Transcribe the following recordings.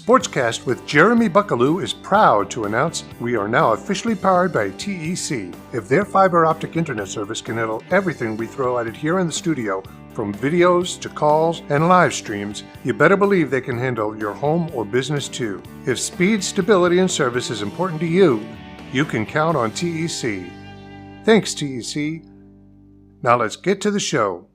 SportsCast with Jeremy Buckelew is proud to announce we are now officially powered by TEC. If their fiber optic internet service can handle everything we throw at it here in the studio, from videos to calls and live streams, you better believe they can handle your home or business too. If speed, stability, and service is important to you, you can count on TEC. Thanks, TEC. Now let's get to the show.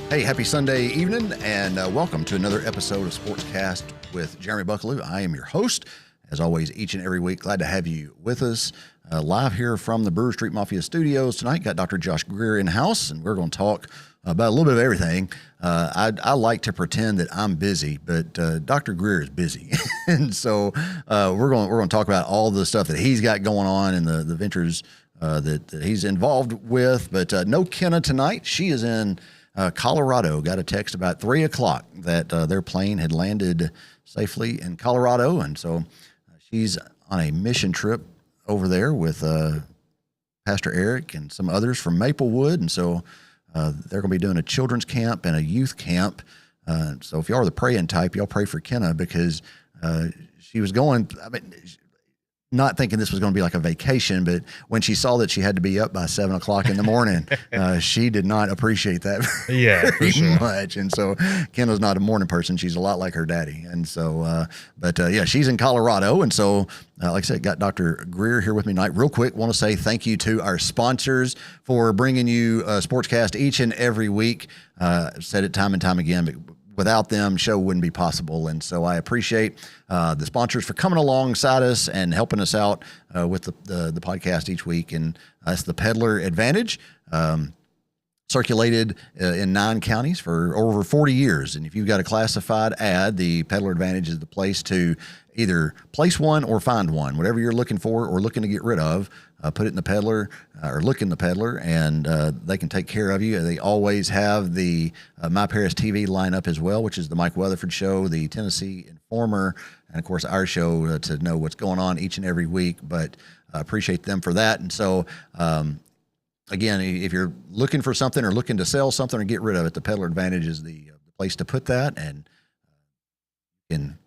Hey, happy Sunday evening, and welcome to another episode of SportsCast with Jeremy Buckelew. I am your host, as always, each and every week. Glad to have you with us live here from the Brewer Street Mafia Studios tonight. Got Dr. Josh Greer in house, and we're going to talk about a little bit of everything. I like to pretend that I'm busy, but Dr. Greer is busy, and so we're going to talk about all the stuff that he's got going on and the ventures that he's involved with. But no Kenna tonight. She is in Colorado. Got a text about 3 o'clock that their plane had landed safely in Colorado, and so she's on a mission trip over there with Pastor Eric and some others from Maplewood, and so they're going to be doing a children's camp and a youth camp. So if y'all are the praying type, y'all pray for Kenna, because she was going, not thinking this was going to be like a vacation, but when she saw that she had to be up by 7 o'clock in the morning, she did not appreciate that very much. And so Kenna's not a morning person. She's a lot like her daddy. And so, she's in Colorado. And so, like I said, got Dr. Greer here with me tonight. Real quick, want to say thank you to our sponsors for bringing you SportsCast each and every week. Said it time and time again, but without them, show wouldn't be possible. And so I appreciate the sponsors for coming alongside us and helping us out with the podcast each week. And that's the Peddler Advantage, circulated in 9 counties for over 40 years. And if you've got a classified ad, the Peddler Advantage is the place to either place one or find one. Whatever you're looking for or looking to get rid of, put it in the Peddler or look in the Peddler, and they can take care of you. They always have the My Paris TV lineup as well, which is the Mike Weatherford Show, the Tennessee Informer, and, of course, our show to know what's going on each and every week. But I appreciate them for that. And so, again, if you're looking for something or looking to sell something or get rid of it, the Peddler Advantage is the place to put that. And you can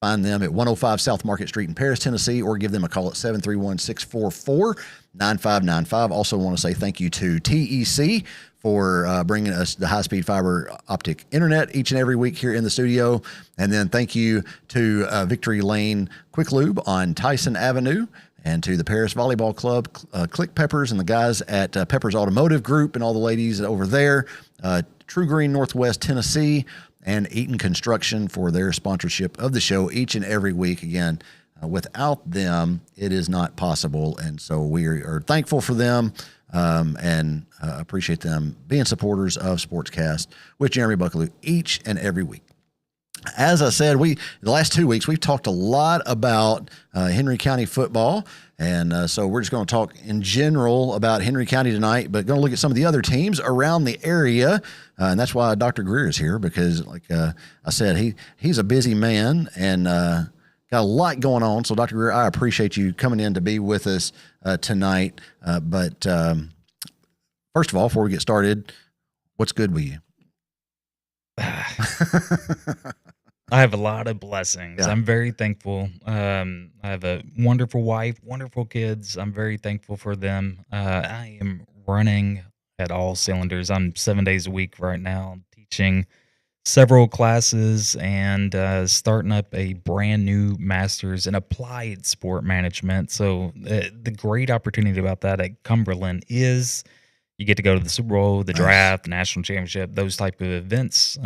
find them at 105 South Market Street in Paris, Tennessee, or give them a call at 731-644-9595. Also want to say thank you to TEC for bringing us the high-speed fiber optic internet each and every week here in the studio. And then thank you to Victory Lane Quick Lube on Tyson Avenue, and to the Paris Volleyball Club, Click Peppers, and the guys at Peppers Automotive Group, and all the ladies over there, True Green Northwest Tennessee, and Eaton Construction for their sponsorship of the show each and every week. Again, without them, it is not possible. And so we are thankful for them and appreciate them being supporters of SportsCast with Jeremy Buckelew each and every week. As I said, the last 2 weeks, we've talked a lot about Henry County football. And so we're just going to talk in general about Henry County tonight, but going to look at some of the other teams around the area. And that's why Dr. Greer is here, because like I said, he's a busy man and got a lot going on. So Dr. Greer, I appreciate you coming in to be with us tonight. But first of all, before we get started, what's good with you? I have a lot of blessings. Yeah. I'm very thankful. I have a wonderful wife, wonderful kids. I'm very thankful for them. I am running at all cylinders. I'm 7 days a week right now. I'm teaching several classes and starting up a brand new master's in applied sport management. So the great opportunity about that at Cumberland is you get to go to the Super Bowl, the draft, the national championship, those type of events.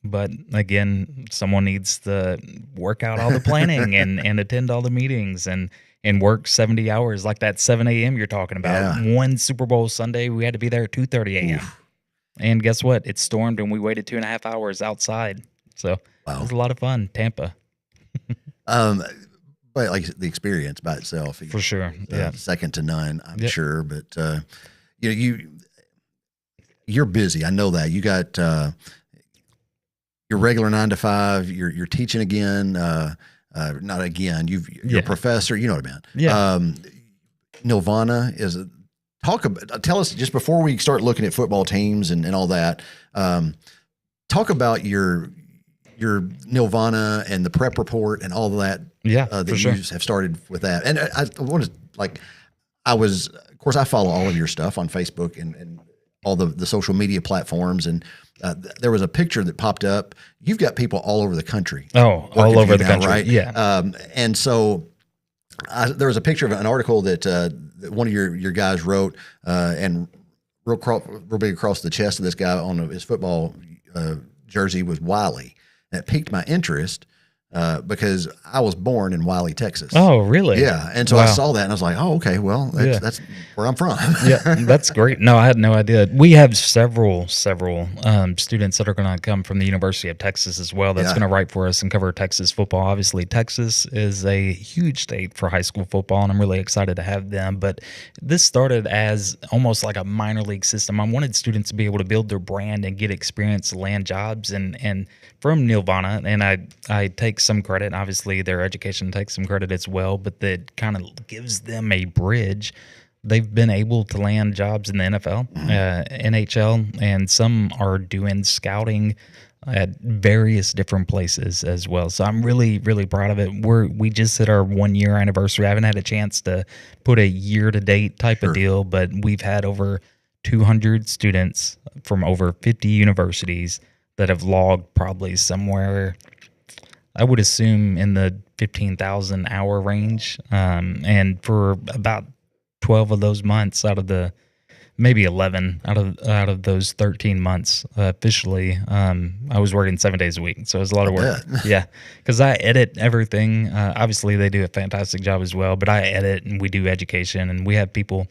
But again, someone needs to work out all the planning and attend all the meetings and work 70 hours like that 7 a.m. you're talking about. Yeah. One Super Bowl Sunday, we had to be there at 2:30 a.m. And guess what? It stormed and we waited 2.5 hours outside. So It was a lot of fun. Tampa. But like the experience by itself. For sure. Second to none, I'm sure. But, you're busy. I know that. You got your regular 9 to 5, you're teaching again. not again, you're Yeah. a professor, you know what I meant. Yeah. Nirvana is tell us just before we start looking at football teams and all that, talk about your Nirvana and the prep report and all of that. Yeah, That for you sure. have started with that. And I want to of course I follow all of your stuff on Facebook and all the social media platforms. And there was a picture that popped up. You've got people all over the country. Oh, working all for over you the now, country. right? Yeah. And so there was a picture of an article that one of your guys wrote, and real big across the chest of this guy on his football jersey was Wiley. And it piqued my interest because I was born in Wiley, Texas. Oh, really? Yeah. And so I saw that and I was like, oh, okay, well, that's where I'm from. Yeah, that's great. No, I had no idea. We have several students that are going to come from the University of Texas as well. That's going to write for us and cover Texas football. Obviously, Texas is a huge state for high school football, and I'm really excited to have them. But this started as almost like a minor league system. I wanted students to be able to build their brand and get experience, land jobs, and from Nirvana, and I take some credit. Obviously, their education takes some credit as well, but that kind of gives them a bridge. They've been able to land jobs in the NFL, NHL, and some are doing scouting at various different places as well. So I'm really, really proud of it. We just hit our 1 year anniversary. I haven't had a chance to put a year to date type of deal, but we've had over 200 students from over 50 universities that have logged probably somewhere, I would assume, in the 15,000 hour range. And for about 12 of those months out of the maybe 11 out of those 13 months officially, I was working 7 days a week. So it was a lot of work. Yeah. Because I edit everything. Obviously, they do a fantastic job as well, but I edit and we do education, and we have people.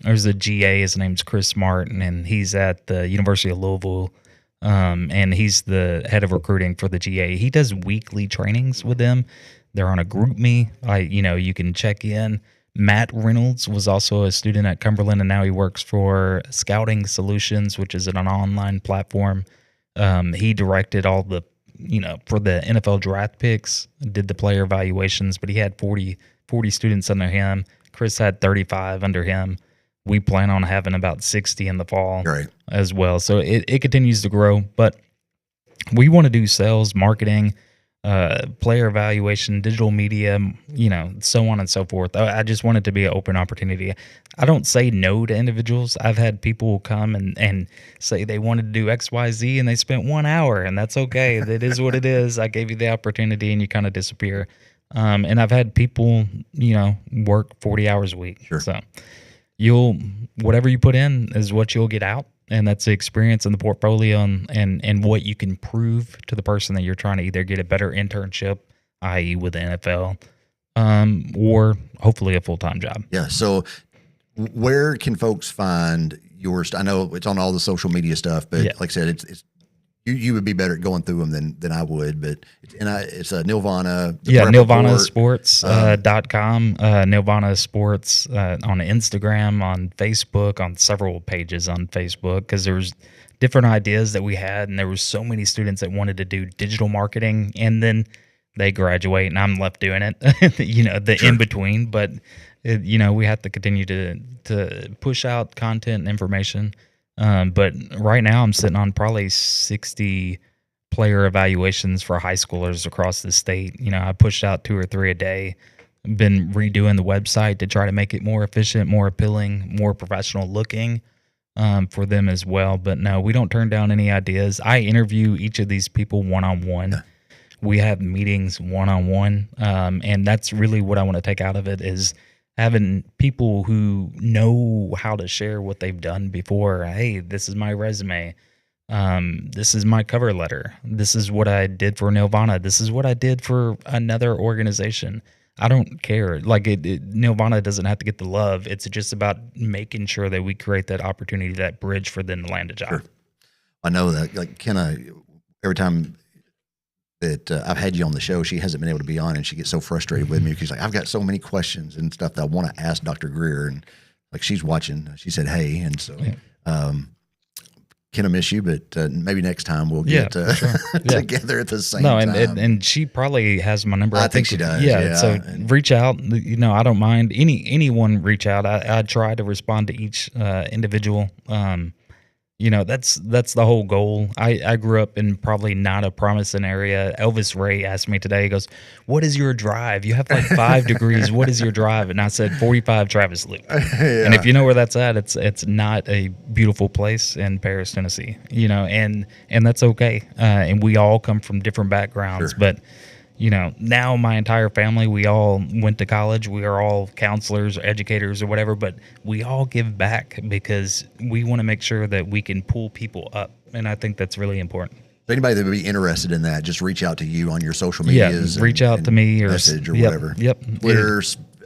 There's a GA, his name's Chris Martin, and he's at the University of Louisville. And he's the head of recruiting for the GA. He does weekly trainings with them. They're on a group me. You can check in. Matt Reynolds was also a student at Cumberland, and now he works for Scouting Solutions, which is an online platform. He directed all the, for the NFL draft picks, did the player evaluations, but he had 40 students under him. Chris had 35 under him. We plan on having about 60 in the fall as well. So it continues to grow, but we want to do sales, marketing, player evaluation, digital media, so on and so forth. I just want it to be an open opportunity. I don't say no to individuals. I've had people come and say they wanted to do X, Y, Z, and they spent 1 hour, and that's okay. That is what it is. I gave you the opportunity, and you kind of disappear. And I've had people, work 40 hours a week. Sure. So whatever you put in is what you'll get out. And that's the experience in the portfolio and what you can prove to the person that you're trying to either get a better internship, i.e. with the NFL, or hopefully a full-time job. Yeah. So where can folks find yours? I know it's on all the social media stuff, but like I said, it's you would be better at going through them than I would, but it's a Nirvana. Nirvanasports.com, Nirvana Sports on Instagram, on Facebook, on several pages on Facebook, because there was different ideas that we had, and there was so many students that wanted to do digital marketing, and then they graduate, and I'm left doing it, the in between. But we have to continue to push out content and information. But right now I'm sitting on probably 60 player evaluations for high schoolers across the state. I pushed out 2 or 3 a day. Been redoing the website to try to make it more efficient, more appealing, more professional looking for them as well. But no, we don't turn down any ideas. I interview each of these people one-on-one. We have meetings one-on-one. And that's really what I want to take out of it is having people who know how to share what they've done before. Hey, this is my resume. This is my cover letter. This is what I did for Nirvana. This is what I did for another organization. I don't care. Like Nirvana doesn't have to get the love. It's just about making sure that we create that opportunity, that bridge for them to land a job. Sure. I know that. Like Kenna, every time that I've had you on the show, she hasn't been able to be on, and she gets so frustrated with me because she's like, I've got so many questions and stuff that I want to ask Dr. Greer, and like she's watching. She said, "Hey," and so Kinda miss you, but maybe next time we'll Yeah, get for sure. Yeah. together at the same No, time. and she probably has my number. I think she does, yeah, So and reach out. I don't mind anyone reach out. I try to respond to each individual. That's the whole goal. I grew up in probably not a promising area. Elvis Ray asked me today, he goes, "What is your drive? You have like 5 degrees. What is your drive?" And I said 45 Travis Loop. Yeah. And if you know where that's at, it's not a beautiful place in Paris, Tennessee. And that's okay. And we all come from different backgrounds, Sure. but now my entire family, we all went to college. We are all counselors or educators or whatever, but we all give back because we want to make sure that we can pull people up. And I think that's really important. So anybody that would be interested in that, just reach out to you on your social Yeah, medias. reach out to me or message or yep, whatever. Yep. Twitter.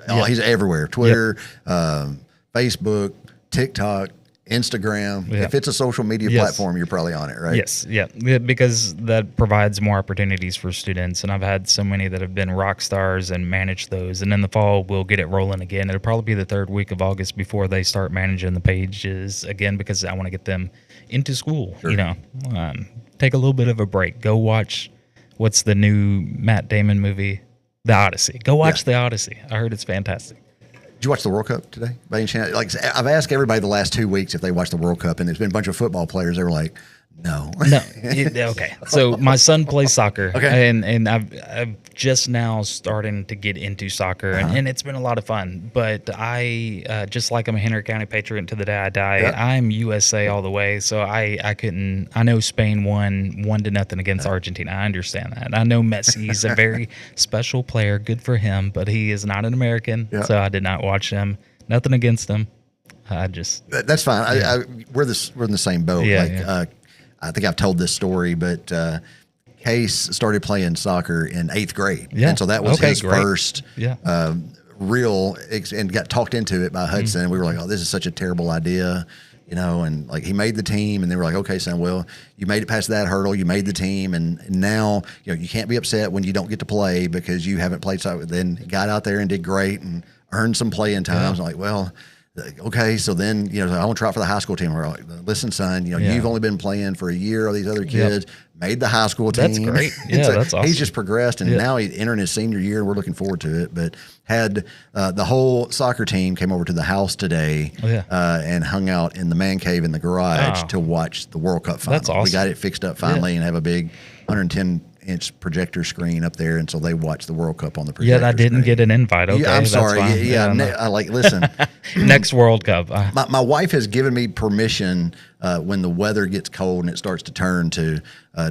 Yep. He's everywhere. Twitter, Facebook, TikTok, Instagram. Yeah. If it's a social media Yes. platform, you're probably on it, right? Yes, yeah, because that provides more opportunities for students, and I've had so many that have been rock stars and managed those. And in the fall, we'll get it rolling again. It'll probably be the third week of August before they start managing the pages again, because I want to get them into school. Sure. Take a little bit of a break. Go watch what's the new Matt Damon movie, The Odyssey. Go watch The Odyssey. I heard it's fantastic. Did you watch the World Cup today by any chance? Like, I've asked everybody the last 2 weeks if they watched the World Cup, and there's been a bunch of football players. They were like, no. No. Okay. So my son plays soccer, Okay. and I've just now starting to get into soccer, and it's been a lot of fun. But I just like I'm a Henry County Patriot to the day I die. Yep. I'm USA all the way. So I couldn't. I know Spain won 1-0 against Argentina. I understand that. I know Messi's a very special player. Good for him, but he is not an American. Yep. So I did not watch him. Nothing against him. I just That's fine. Yeah. We're in the same boat. Yeah, I think I've told this story, but Case started playing soccer in 8th grade. Yeah. And so that was his great. first real, and got talked into it by Hudson. Mm-hmm. We were like, oh, this is such a terrible idea, and like he made the team, and they were like, okay, son, well, you made it past that hurdle, you made the team, and now you can't be upset when you don't get to play because you haven't played soccer. Then he got out there and did great and earned some playing times. I'm like, well, okay, so then I want to try out for the high school team. We're like, listen, son, you've only been playing for a year. All these other kids made the high school team. That's great. Yeah, so that's awesome. He's just progressed, and now he's entering his senior year, and we're looking forward to it. But had the whole soccer team came over to the house today and hung out in the man cave in the garage to watch the World Cup final. That's awesome. We got it fixed up finally and have a big 110-inch projector screen up there, and so they watch the World Cup on the projector. I didn't get an invite. Okay, I'm that's sorry. fine. I listen. Next World Cup. My wife has given me permission when the weather gets cold and it starts to turn to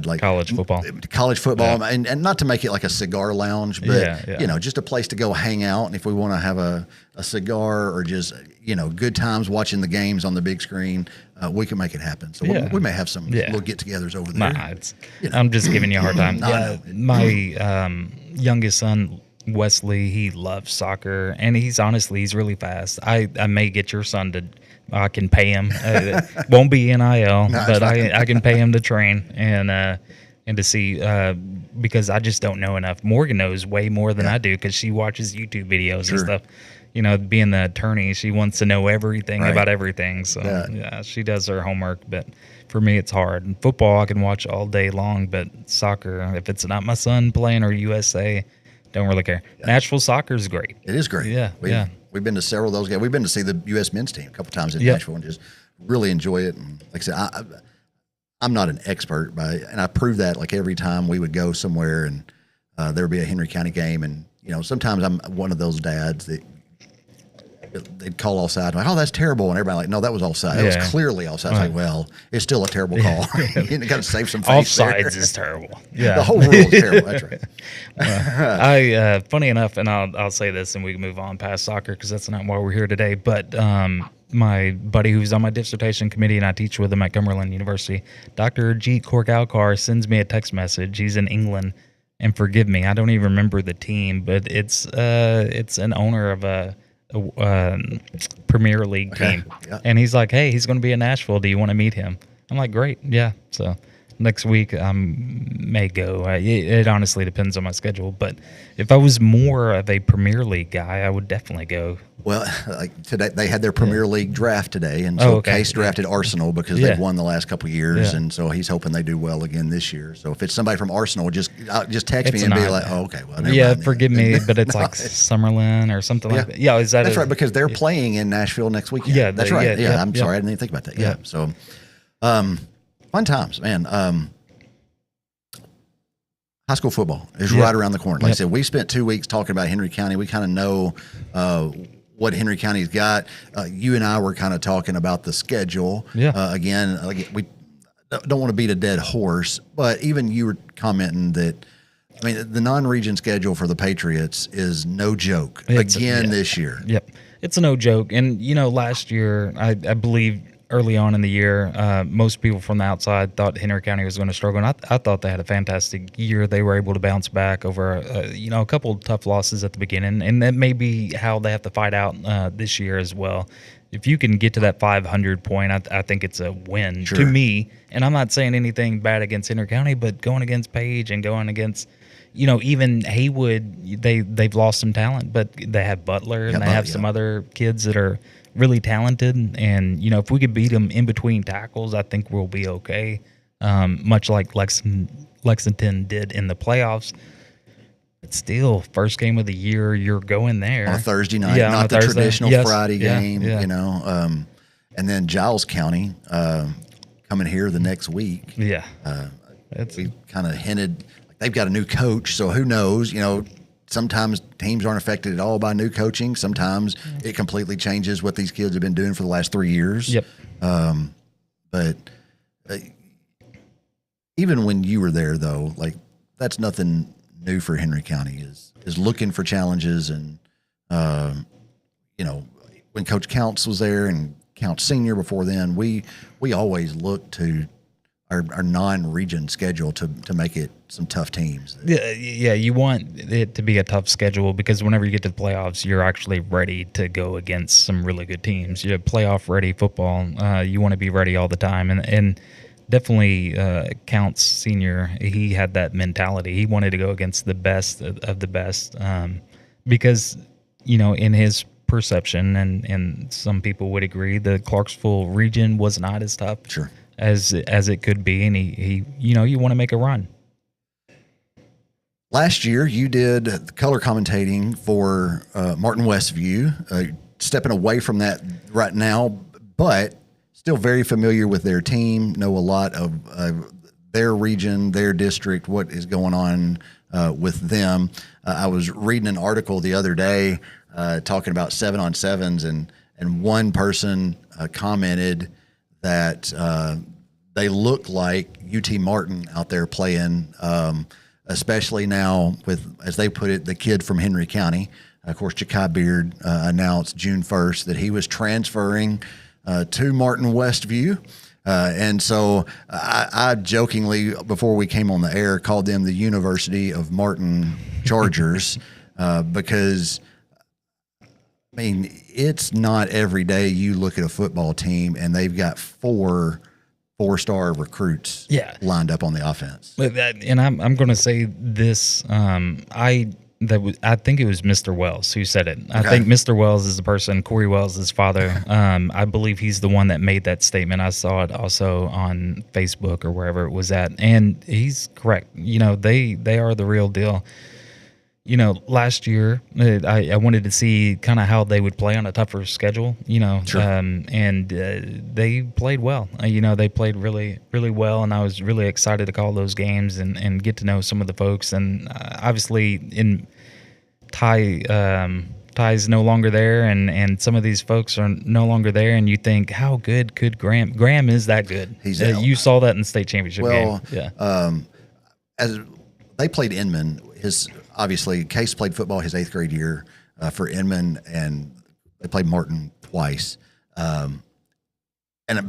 like College football. And not to make it like a cigar lounge, but just a place to go hang out. And if we want to have a cigar or just good times watching the games on the big screen, we can make it happen. So we may have some little get-togethers over there. I'm just giving you a hard time. I know. My youngest son Wesley, he loves soccer, and he's really fast. I may get your son to. I can pay him. Won't be NIL, but I can pay him to train and to see because I just don't know enough. Morgan knows way more than I do because she watches YouTube videos and stuff. Being the attorney, she wants to know everything about everything. So she does her homework. But for me, it's hard. And football, I can watch all day long, but soccer, if it's not my son playing or USA, don't really care. Nashville soccer is great. It is great. We've been to several of those games. We've been to see the U.S. men's team a couple times in Nashville and just really enjoy it. And like I said, I'm not an expert, and I prove that like every time we would go somewhere and there would be a Henry County game. And, sometimes I'm one of those dads that they'd call offside. I'm like, oh, that's terrible. And everybody like, no, that was offside. It was clearly offside. It's like, well, it's still a terrible call. You got to save some face Offsides there. is terrible. Yeah. The whole rule is terrible. That's right. Funny enough, and I'll say this and we can move on past soccer because that's not why we're here today, but my buddy who's on my dissertation committee and I teach with him at Cumberland University, Dr. Ajit Korgalkar, sends me a text message. He's in England, and forgive me, I don't even remember the team, but it's an owner of a Premier League team. And he's like, hey, he's going to be in Nashville. Do you want to meet him? I'm like, great. Yeah. So Next week I may go. It honestly depends on my schedule. But if I was more of a Premier League guy, I would definitely go. Well, like today they had their Premier League draft today, and so Case drafted Arsenal because they've won the last couple of years, and so he's hoping they do well again this year. So if it's somebody from Arsenal, just text me and be like, "Oh, okay, well, never mind forgive me, but it's like Summerlin or something like that." Yeah, is that? That's right, because they're playing in Nashville next weekend. Yeah, that's right. Yeah, I'm sorry, I didn't even think about that. Yeah, so fun times, man. High school football is right around the corner. Like I said, we spent 2 weeks talking about Henry County. We kind of know what Henry County's got. You and I were kind of talking about the schedule. Again, we don't want to beat a dead horse, but even you were commenting that, I mean, the non-region schedule for the Patriots is no joke this year. Yep. It's no joke. And, last year, I believe early on in the year, most people from the outside thought Henry County was going to struggle. And I thought they had a fantastic year. They were able to bounce back over, a couple of tough losses at the beginning. And that may be how they have to fight out this year as well. If you can get to that 500 point, I think it's a win to me. And I'm not saying anything bad against Henry County, but going against Page and going against, even Haywood, they've lost some talent, but they have Butler and they have some other kids that are really talented. And, if we could beat them in between tackles, I think we'll be okay. Much like Lexington did in the playoffs. But still, first game of the year, you're going there. On a Thursday night, not the traditional Friday game, And then Giles County coming here the next week. Yeah. We kind of hinted, they've got a new coach, so who knows, sometimes teams aren't affected at all by new coaching. Sometimes it completely changes what these kids have been doing for the last 3 years. Yep. But even when you were there, though, that's nothing new for Henry County is looking for challenges. And, when Coach Counts was there and Counts Senior before then, we always looked to our non-region schedule to make it some tough teams. Yeah, you want it to be a tough schedule because whenever you get to the playoffs, you're actually ready to go against some really good teams. You have playoff-ready football. You want to be ready all the time. And definitely Counts Senior, he had that mentality. He wanted to go against the best of the best because, in his perception, and some people would agree, the Clarksville region was not as tough. Sure. As it could be, and he you want to make a run. Last year, you did the color commentating for Martin Westview, stepping away from that right now, but still very familiar with their team, know a lot of their region, their district, what is going on with them. I was reading an article the other day talking about 7-on-7s, and one person commented that they look like UT Martin out there playing, especially now with, as they put it, the kid from Henry County. Of course, Ja'Kai Beard announced June 1st that he was transferring to Martin Westview. And so I jokingly, before we came on the air, called them the University of Martin Chargers because, I mean, it's not every day you look at a football team and they've got four-star recruits lined up on the offense. And I'm going to say this. I think it was Mr. Wells who said it. I think Mr. Wells is the person, Corey Wells, his father. I believe he's the one that made that statement. I saw it also on Facebook or wherever it was at. And he's correct. They are the real deal. Last year, I wanted to see kind of how they would play on a tougher schedule, Sure. And they played well. They played really, really well, and I was really excited to call those games and get to know some of the folks. And obviously, in Ty's no longer there, and some of these folks are no longer there, and you think, how good could Graham? Graham is that good. He's you saw that in the state championship game. Yeah. As they played Inman, obviously, Case played football his 8th grade year for Inman, and they played Martin twice. And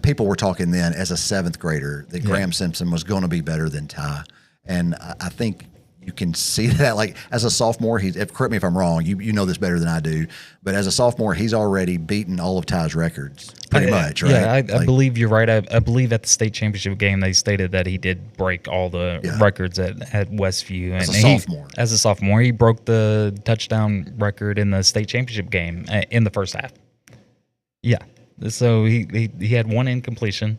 people were talking then as a 7th grader that Graham Simpson was going to be better than Ty. And I think you can see that, like, as a sophomore, correct me if I'm wrong, you know this better than I do, but as a sophomore, he's already beaten all of Ty's records, pretty much, right? Yeah, I believe you're right. I believe at the state championship game, they stated that he did break all the records at Westview. As a sophomore. As a sophomore, he broke the touchdown record in the state championship game in the first half. Yeah. So he had one incompletion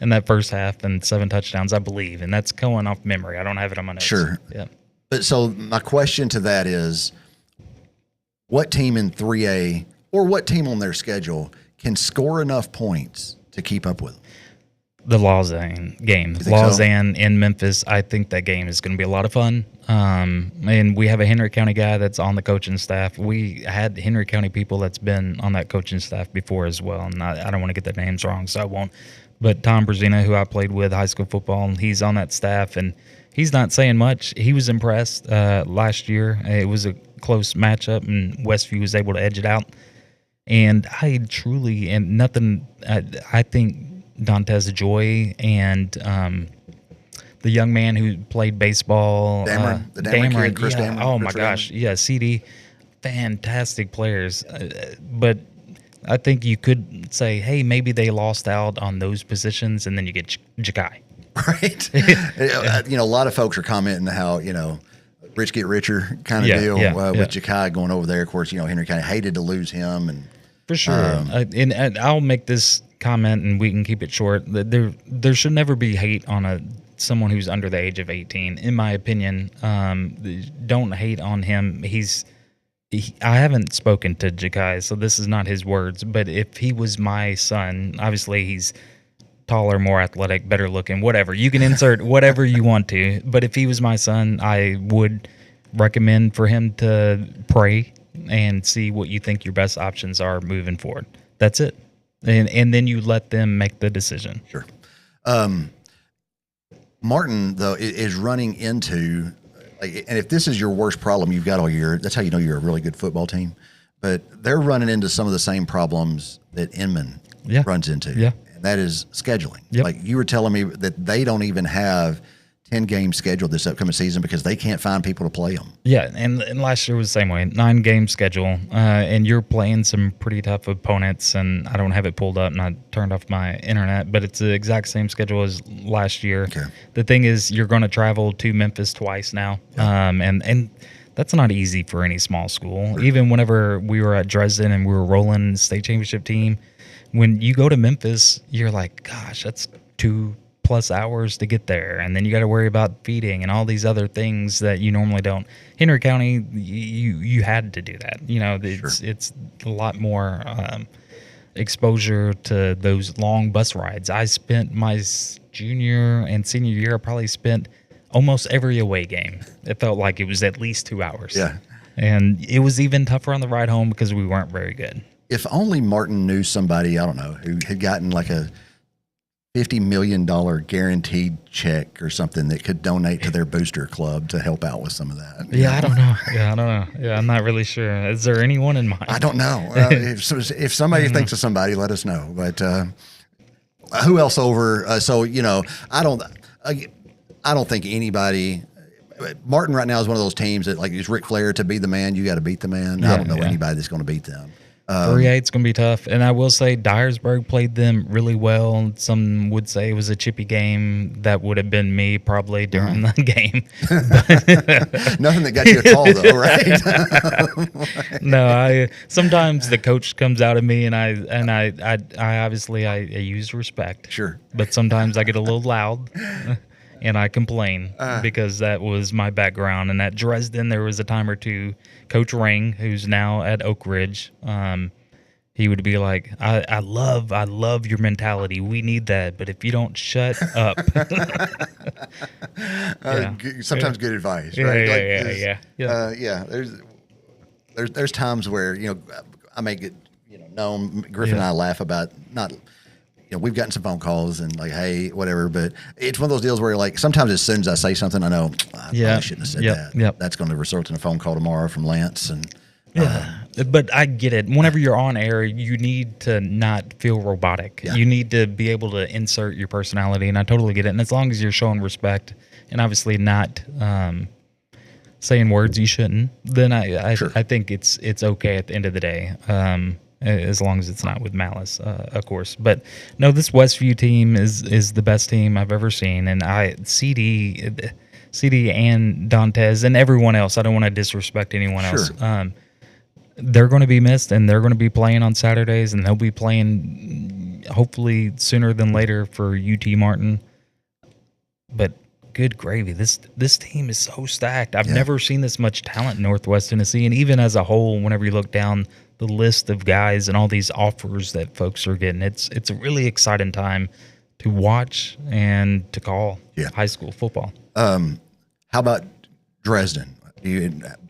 in that first half and 7 touchdowns, I believe, and that's going off memory. I don't have it on my notes. Sure. Yeah. But so my question to that is, what team in 3A or what team on their schedule can score enough points to keep up with them? The Lausanne game. Lausanne in Memphis. I think that game is going to be a lot of fun. And we have a Henry County guy that's on the coaching staff. We had Henry County people that's been on that coaching staff before as well. And I don't want to get their names wrong, so I won't. But Tom Brzezina, who I played with high school football, he's on that staff, and he's not saying much. He was impressed last year. It was a close matchup, and Westview was able to edge it out. And I truly, and nothing, I think Dantes Joy and the young man who played baseball, the Dameron kid, Chris Dameron. Oh my gosh, yeah, CD, fantastic players. But I think you could say, hey, maybe they lost out on those positions, and then you get Jakai. Right. A lot of folks are commenting how, rich get richer kind of deal with Jakai going over there. Of course, Henry County hated to lose him. And for sure. And I'll make this comment, and we can keep it short. There should never be hate on someone who's under the age of 18. In my opinion, don't hate on him. I haven't spoken to Jakai, so this is not his words. But if he was my son, obviously he's taller, more athletic, better looking, whatever. You can insert whatever you want to. But if he was my son, I would recommend for him to pray and see what you think your best options are moving forward. That's it. And then you let them make the decision. Sure. Martin, though, is running into, and if this is your worst problem you've got all year, that's how you know you're a really good football team. But they're running into some of the same problems that Inman runs into. Yeah. And that is scheduling. Yep. Like you were telling me that they don't even have 10 games scheduled this upcoming season because they can't find people to play them. Yeah, and last year was the same way, 9-game schedule, and you're playing some pretty tough opponents, and I don't have it pulled up, and I turned off my internet, but it's the exact same schedule as last year. Okay. The thing is, you're going to travel to Memphis twice now, and that's not easy for any small school. Sure. Even whenever we were at Dresden and we were rolling state championship team, when you go to Memphis, you're like, gosh, that's 2+ hours to get there, and then you got to worry about feeding and all these other things that you normally don't. Henry County, you had to do that. It's a lot more exposure to those long bus rides. I spent my junior and senior year, I probably spent almost every away game. It felt like it was at least 2 hours. Yeah, and it was even tougher on the ride home because we weren't very good. If only Martin knew somebody, I don't know, who had gotten like a $50 million guaranteed check or something that could donate to their booster club to help out with some of that. I don't know. Yeah, I'm not really sure. Is there anyone in mind? I don't know. If somebody thinks of somebody, let us know. But who else over? I don't think anybody. Martin right now is one of those teams that, like, is Ric Flair, to be the man, you got to beat the man. I don't know anybody that's going to beat them. 3-8's going to be tough. And I will say Dyersburg played them really well. Some would say it was a chippy game. That would have been me probably during the game. Nothing that got you a call, though, right? No, sometimes the coach comes out of me, and I obviously I use respect. Sure. But sometimes I get a little loud. And I complain because that was my background. And at Dresden, there was a time or two, Coach Ring, who's now at Oak Ridge, he would be like, I love your mentality. We need that. But if you don't shut up. Sometimes good advice, right? Yeah. There's times where, I may get, known. Griffin and I laugh about not – we've gotten some phone calls and like, hey, whatever. But it's one of those deals where, like, sometimes as soon as I say something, I know I probably shouldn't have said that. Yep. That's going to result in a phone call tomorrow from Lance. And but I get it. Whenever you're on air, you need to not feel robotic. Yeah. You need to be able to insert your personality, and I totally get it. And as long as you're showing respect and obviously not saying words you shouldn't, then I Sure. think it's okay at the end of the day, as long as it's not with malice, of course. But no, this Westview team is the best team I've ever seen, and CD and Dantes and everyone else. I don't want to disrespect anyone else. They're going to be missed, and they're going to be playing on Saturdays, and they'll be playing hopefully sooner than later for UT Martin. But good gravy, this team is so stacked. I've never seen this much talent in Northwest Tennessee, and even as a whole, whenever you look down the list of guys and all these offers that folks are getting, it's a really exciting time to watch and to call high school football. How about Dresden?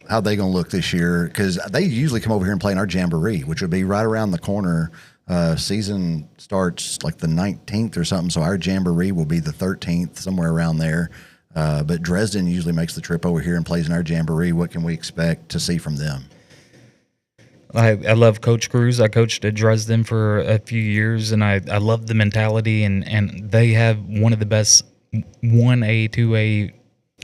How they going to look this year? Because they usually come over here and play in our Jamboree, which would be right around the corner. Season starts like the 19th or something, so our Jamboree will be the 13th, somewhere around there. But Dresden usually makes the trip over here and plays in our Jamboree. What can we expect to see from them? I love Coach Cruz. I coached at Dresden for a few years, and I love the mentality, and they have one of the best 1A, 2A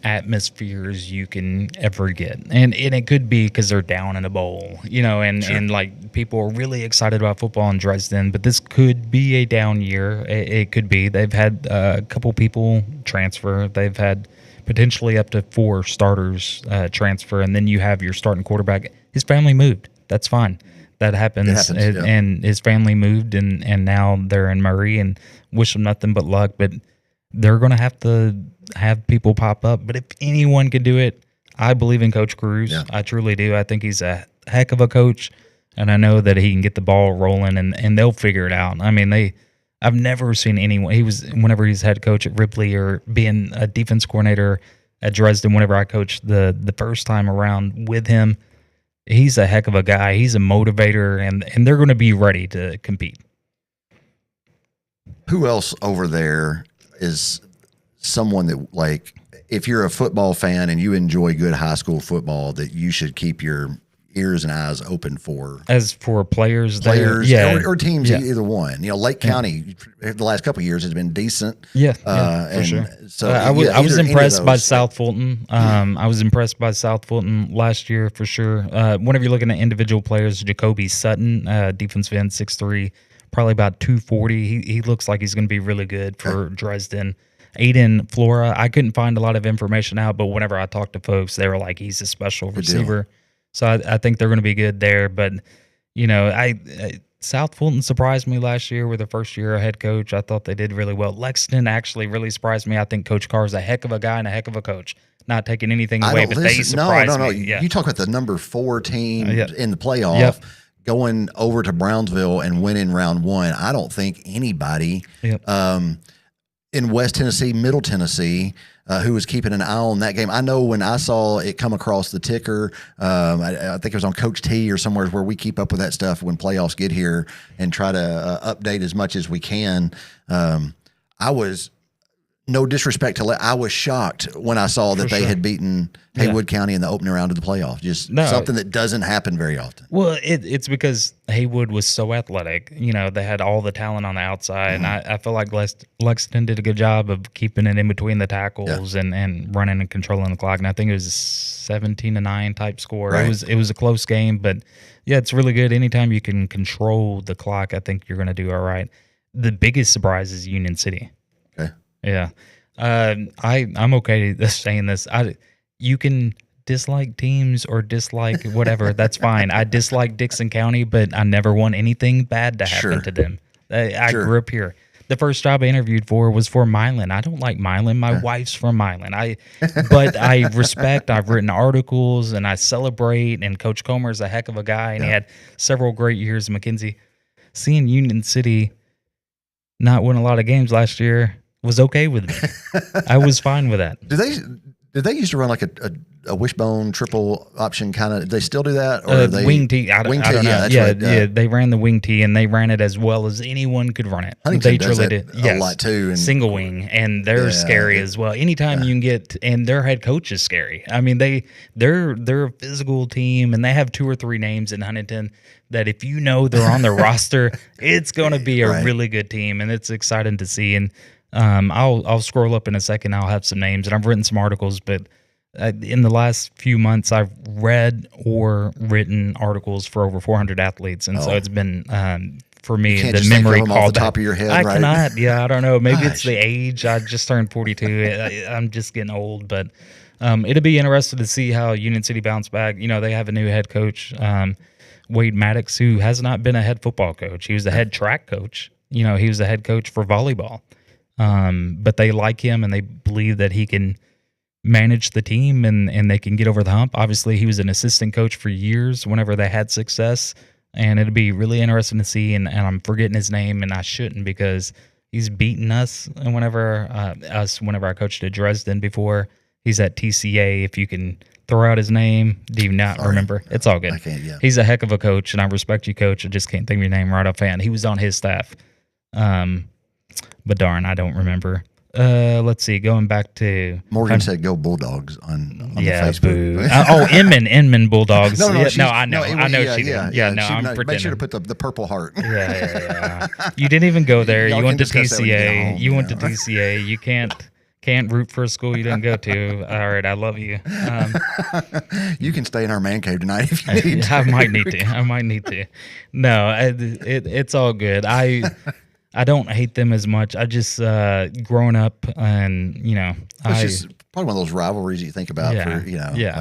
atmospheres you can ever get. And it could be because they're down in a bowl, and like people are really excited about football in Dresden, but this could be a down year. It could be. They've had a couple people transfer. They've had potentially up to 4 starters transfer, and then you have your starting quarterback. His family moved. That's fine. That happens. And his family moved, and now they're in Murray, and wish them nothing but luck. But they're going to have people pop up. But if anyone can do it, I believe in Coach Cruz. Yeah. I truly do. I think he's a heck of a coach, and I know that he can get the ball rolling, and they'll figure it out. I mean, I've never seen anyone. Whenever he's head coach at Ripley or being a defense coordinator at Dresden, whenever I coached the first time around with him, he's a heck of a guy. He's a motivator, and they're going to be ready to compete. Who else over there is someone that, like, if you're a football fan and you enjoy good high school football, that you should keep your ears and eyes open for? As for players or teams, either one. Lake County, the last couple of years has been decent. For sure. So I was impressed by South Fulton. I was impressed by South Fulton last year for sure. Whenever you're looking at individual players, Jacoby Sutton, defensive end, 6'3", probably about 240. He looks like he's going to be really good for Dresden. Aiden Flora, I couldn't find a lot of information out, but whenever I talked to folks, they were like, he's a special receiver. So I think they're going to be good there. But, South Fulton surprised me last year with their first year head coach. I thought they did really well. Lexington actually really surprised me. I think Coach Carr is a heck of a guy and a heck of a coach. Not taking anything away, but they surprised me. Yeah. You talk about the number 4 team in the playoff going over to Brownsville and winning round 1. I don't think anybody in West Tennessee, Middle Tennessee, who was keeping an eye on that game. I know when I saw it come across the ticker, I think it was on Coach T or somewhere where we keep up with that stuff when playoffs get here and try to update as much as we can. I was, no disrespect I was shocked when I saw that they had beaten Haywood County in the opening round of the playoff. Something that doesn't happen very often. Well, it's because Haywood was so athletic. They had all the talent on the outside, and I feel like Lexington did a good job of keeping it in between the tackles and running and controlling the clock. And I think it was a 17-9 type score. Right. It was a close game, but it's really good. Anytime you can control the clock, I think you're going to do all right. The biggest surprise is Union City. Okay. Yeah. I'm okay saying this. You can dislike teams or dislike whatever. That's fine. I dislike Dixon County, but I never want anything bad to happen to them. I grew up here. The first job I interviewed for was for Milan. I don't like Milan. My wife's from Milan. But I respect. I've written articles and I celebrate. And Coach Comer's a heck of a guy, and he had several great years in McKenzie. Seeing Union City not win a lot of games last year was okay with me. I was fine with that. Did they used to run like a wishbone triple option kind of? Did they still do that? Or they wing tee? I don't know. Yeah, they ran the wing tee, and they ran it as well as anyone could run it. Huntington they does truly that did. A lot too. And single wing, and they're scary as well. Anytime you can get, and their head coach is scary. I mean, they're a physical team, and they have 2 or 3 names in Huntington that if they're on their roster, it's going to be a really good team, and it's exciting to see. And I'll scroll up in a second. I'll have some names, and I've written some articles, but in the last few months, I've read or written articles for over 400 athletes, and so it's been for me can't the just think memory of them off called the top of your head, I right? cannot. Yeah, I don't know. Maybe it's Gosh. the age. I just turned 42. I'm just getting old, but it'll be interesting to see how Union City bounce back. You know, they have a new head coach, Wade Maddox, who has not been a head football coach. He was the head track coach. You know, he was the head coach for volleyball. But they like him and they believe that he can manage the team and they can get over the hump. Obviously, he was an assistant coach for years whenever they had success, and it'd be really interesting to see. And I'm forgetting his name, and I shouldn't because he's beaten us whenever I coached at Dresden before. He's at TCA. If you can throw out his name, do you not remember? It's all good. I can't, yeah. He's a heck of a coach, and I respect you, coach. I just can't think of your name right offhand. He was on his staff. But darn, I don't remember. Let's see. Going back to Morgan said, "Go Bulldogs" on the Facebook. Boo. Inman Bulldogs. No, I know. I know she did. Yeah, no, I'm pretending. Make sure to put the purple heart. Yeah. You didn't even go there. Y'all You went to can discuss that when you get TCA. home, You went to know. TCA. You can't root for a school you didn't go to. All right, I love you. You can stay in our man cave tonight if you need to. I might need to. No, it's all good. I don't hate them as much. I just growing up and It's just probably one of those rivalries you think about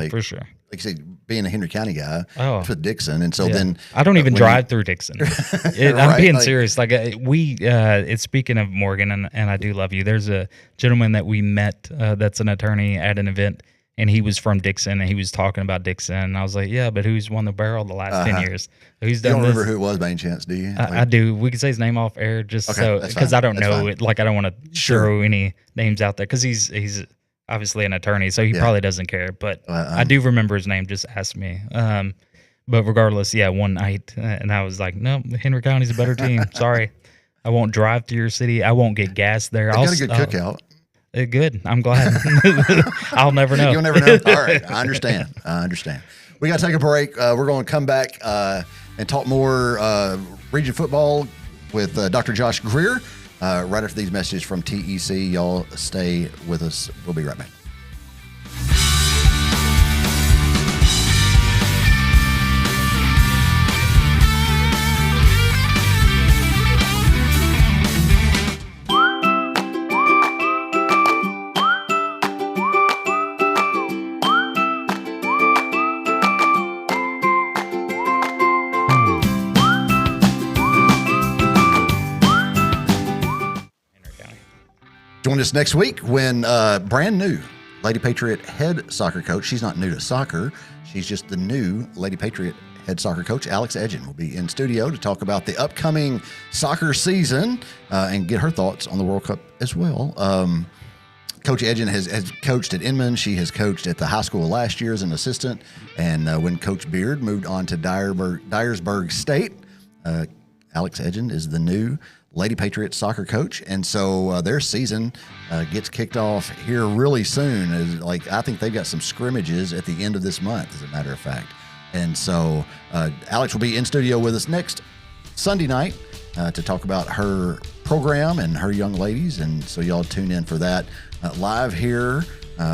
for sure. Like I say, being a Henry County guy with Dixon, and so Yeah. then I don't even drive through Dixon. I'm Right, being like- serious. Like it's speaking of Morgan, and I do love you. There's a gentleman that we met that's an attorney at an event, and he was from Dixon, and he was talking about Dixon. And I was like, yeah, but who's won the barrel the last 10 years? Who's you done don't this? remember who it was by any chance, do you? I do. We can say his name off air just Okay, so that's because fine. I don't That's know fine. it. Like I don't want to throw any names out there because he's obviously an attorney, so he probably doesn't care. But I do remember his name. Just ask me. But regardless, one night, and I was like, no, Henry County's a better team. Sorry, I won't drive to your city. I won't get gas there. They got a good cookout. Good. I'm glad. I'll never know. You'll never know. All right, I understand. We got to take a break. We're going to come back and talk more region football with Dr. Josh Greer right after these messages from TEC. Y'all stay with us. We'll be right back. Join us next week when brand new Lady Patriot head soccer coach. She's not new to soccer. She's just the new Lady Patriot head soccer coach. Alex Edgen will be in studio to talk about the upcoming soccer season and get her thoughts on the World Cup as well. Coach Edgen has coached at Inman. She has coached at the high school last year as an assistant. And when Coach Beard moved on to Dyersburg State, Alex Edgen is the new Lady Patriots soccer coach, and so their season gets kicked off here really soon. I think they've got some scrimmages at the end of this month, as a matter of fact. And so Alex will be in studio with us next Sunday night to talk about her program and her young ladies, and so y'all tune in for that live here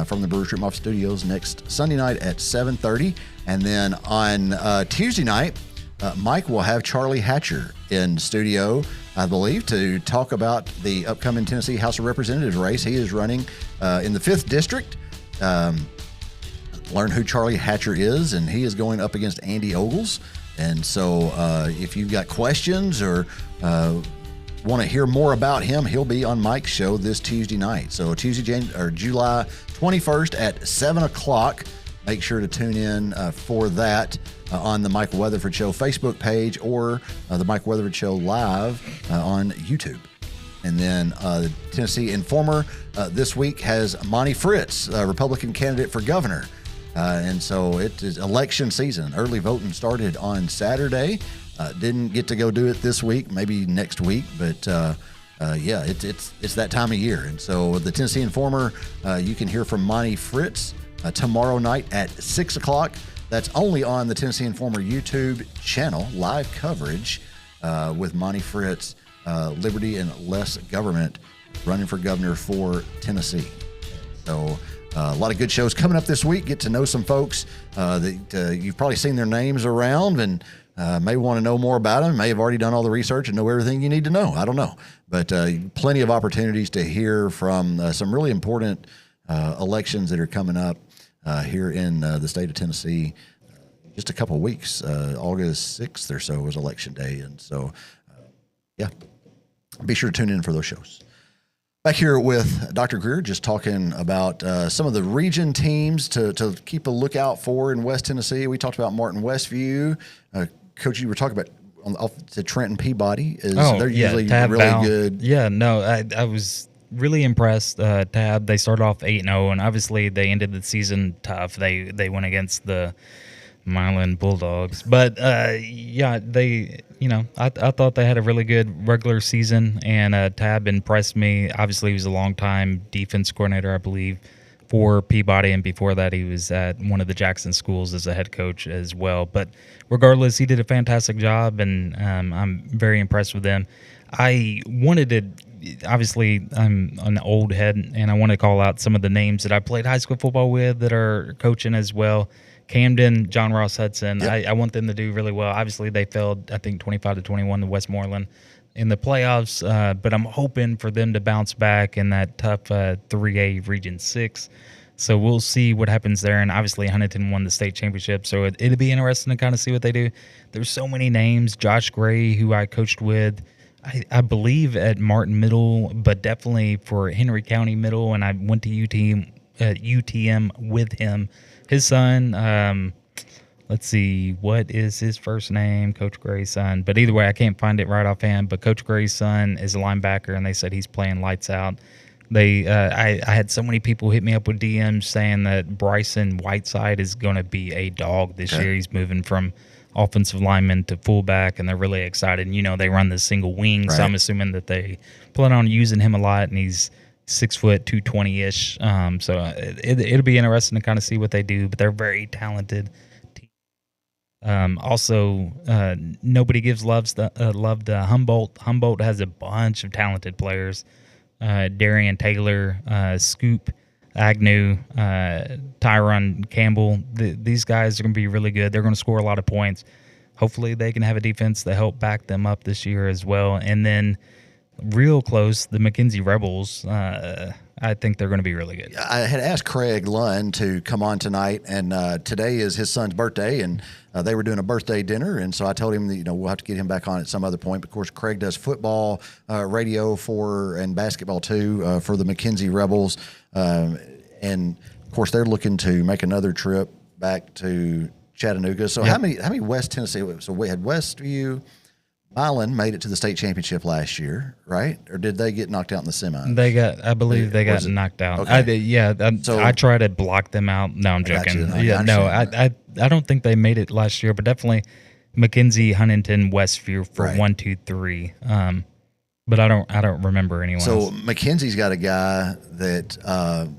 from the Brewers Room Off Studios next Sunday night at 7:30, and then on Tuesday night. Mike will have Charlie Hatcher in studio, I believe, to talk about the upcoming Tennessee House of Representatives race. He is running in the 5th District. Learn who Charlie Hatcher is, and he is going up against Andy Ogles. And so if you've got questions or want to hear more about him, he'll be on Mike's show this Tuesday night. So July 21st at 7 o'clock. Make sure to tune in for that on the Mike Weatherford Show Facebook page or the Mike Weatherford Show live on YouTube. And then the Tennessee Informer this week has Monty Fritz, Republican candidate for governor. And so it is election season. Early voting started on Saturday. Didn't get to go do it this week, maybe next week, but it's that time of year. And so the Tennessee Informer, you can hear from Monty Fritz tomorrow night at 6 o'clock. That's only on the Tennessee Informer YouTube channel, live coverage with Monty Fritz, Liberty and Less Government, running for governor for Tennessee. So A lot of good shows coming up this week. Get to know some folks that you've probably seen their names around and may want to know more about them. May have already done all the research and know everything you need to know. I don't know. But plenty of opportunities to hear from some really important elections that are coming up here in the state of Tennessee. Just a couple of weeks, August 6th or so was election day. And so, yeah, be sure to tune in for those shows. Back here with Dr. Greer, just talking about some of the region teams to keep a lookout for in West Tennessee. We talked about Martin Westview. Coach, you were talking about off to Trenton Peabody. They're usually really good. Yeah, no, I was really impressed. Tab, they started off 8-0, and obviously they ended the season tough. They went against the Milan Bulldogs, but yeah, they, I thought they had a really good regular season, and Tab impressed me. Obviously, he was a long-time defense coordinator, I believe, for Peabody, and before that, he was at one of the Jackson schools as a head coach as well. But regardless, he did a fantastic job, and I'm very impressed with them. I wanted to, obviously, I'm an old head, and I want to call out some of the names that I played high school football with that are coaching as well. Camden, John Ross Hudson, yep. I want them to do really well. Obviously, they failed, I think, 25-21 to Westmoreland in the playoffs, but I'm hoping for them to bounce back in that tough 3A Region 6. So we'll see what happens there. And obviously, Huntington won the state championship, so it'll be interesting to kind of see what they do. There's so many names. Josh Greer, who I coached with, I believe at Martin Middle, but definitely for Henry County Middle, and I went to UTM with him. His son, let's see, what is his first name? Coach Gray's son. But either way, I can't find it right offhand. But Coach Gray's son is a linebacker, and they said he's playing lights out. I had so many people hit me up with DMs saying that Bryson Whiteside is going to be a dog this year. He's moving from offensive lineman to fullback, and they're really excited. And, they run the single wing, so I'm assuming that they plan on using him a lot, and he's 6 foot, 220-ish. So it'll be interesting to kind of see what they do, but they're very talented team. Also, nobody gives love to Humboldt. Humboldt has a bunch of talented players. Darian Taylor, Scoop, Agnew, Tyron Campbell. These guys are going to be really good. They're going to score a lot of points. Hopefully they can have a defense to help back them up this year as well. And then real close, the McKenzie Rebels, I think they're going to be really good. I had asked Craig Lund to come on tonight, and today is his son's birthday, and they were doing a birthday dinner, and so I told him that, we'll have to get him back on at some other point. But of course, Craig does football radio and basketball too for the McKenzie Rebels, and of course they're looking to make another trip back to Chattanooga. So how many West Tennessee? So we had Westview. Milan made it to the state championship last year, right? Or did they get knocked out in the semi? I believe they got knocked out. Okay. I try to block them out. No, I'm joking. I don't think they made it last year, but definitely McKenzie, Huntington, Westview for 1, 2, 3. But I don't remember anyone else. So McKenzie's got a guy that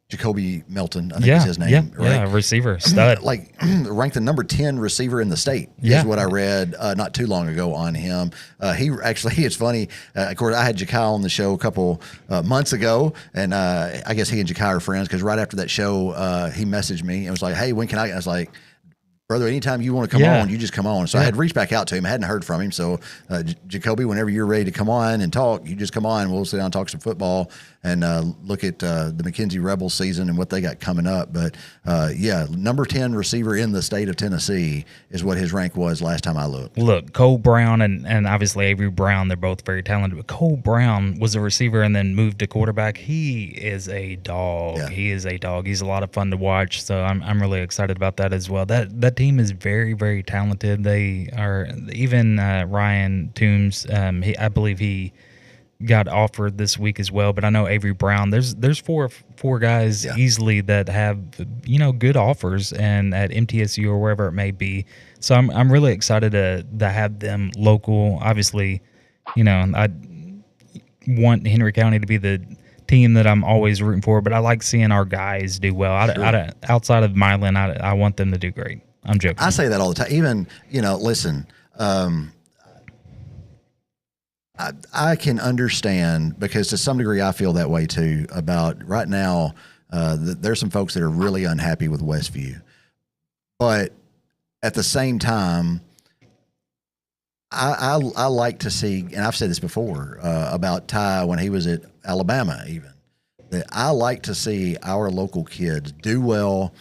Jacoby Melton, I think is his name. Yeah, receiver, stud. Ranked the number 10 receiver in the state is what I read not too long ago on him. It's funny. Of course, I had Jakai on the show a couple months ago, and I guess he and Jakai are friends because right after that show, he messaged me and was like, hey, when can I was like, brother, anytime you want to come on, you just come on. So I had reached back out to him. I hadn't heard from him. So, Jacoby, whenever you're ready to come on and talk, you just come on. We'll sit down and talk some football and look at the McKenzie Rebels season and what they got coming up. But, number 10 receiver in the state of Tennessee is what his rank was last time I looked. Look, Cole Brown and obviously Avery Brown, they're both very talented. But Cole Brown was a receiver and then moved to quarterback. He is a dog. Yeah. He is a dog. He's a lot of fun to watch. So I'm really excited about that as well. That team is very, very talented. They are, even Ryan Toombs, I believe he got offered this week as well, but I know Avery Brown, there's four guys easily that have good offers and at MTSU or wherever it may be. So I'm really excited to have them local. Obviously, I want Henry County to be the team that I'm always rooting for, but I like seeing our guys do well. Outside of Milan, I want them to do great. I'm joking. I say that all the time. Even, listen, I can understand, because to some degree I feel that way too about right now. There's some folks that are really unhappy with Westview, but at the same time, I like to see, and I've said this before about Ty when he was at Alabama, even that I like to see our local kids do well